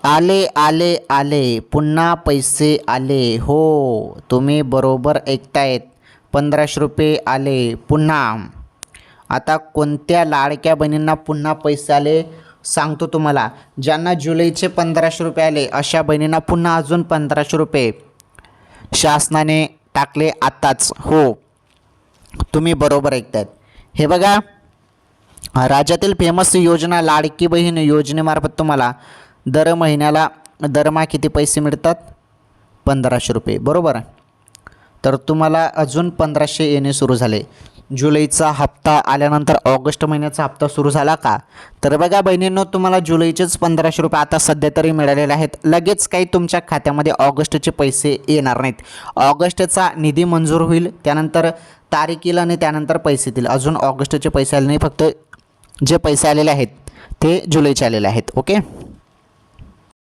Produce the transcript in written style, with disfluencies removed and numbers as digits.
आले आले आले पुन्हा पैसे आले. हो, तुम्ही बरोबर ऐकतायत. 1500 रुपये आले पुन्हा. आता कोणत्या लाडक्या बहिणींना पुन्हा पैसे आले सांगतो तुम्हाला. ज्यांना जुलैचे 1500 रुपये आले अशा बहिणींना पुन्हा अजून 1500 रुपये शासनाने टाकले आत्ताच. हो, तुम्ही बरोबर ऐकतायत. हे बघा, राज्यातील फेमस योजना लाडकी बहीण योजनेमार्फत तुम्हाला दर महिन्याला दरमहा किती पैसे मिळतात? 1500 रुपये, बरोबर. तर तुम्हाला अजून 1500 येणे सुरू झाले. जुलैचा हप्ता आल्यानंतर ऑगस्ट महिन्याचा हप्ता सुरू झाला का? तर बघा बहिणींनो, तुम्हाला जुलैचेच 1500 रुपये आता सध्या तरी मिळालेले आहेत. लगेच काही तुमच्या खात्यामध्ये ऑगस्टचे पैसे येणार नाहीत. ऑगस्टचा निधी मंजूर होईल, त्यानंतर तारीख येईल आणि त्यानंतर पैसे येतील. अजून ऑगस्टचे पैसे आले नाही, फक्त जे पैसे आलेले आहेत ते जुलैचे आलेले आहेत. ओके.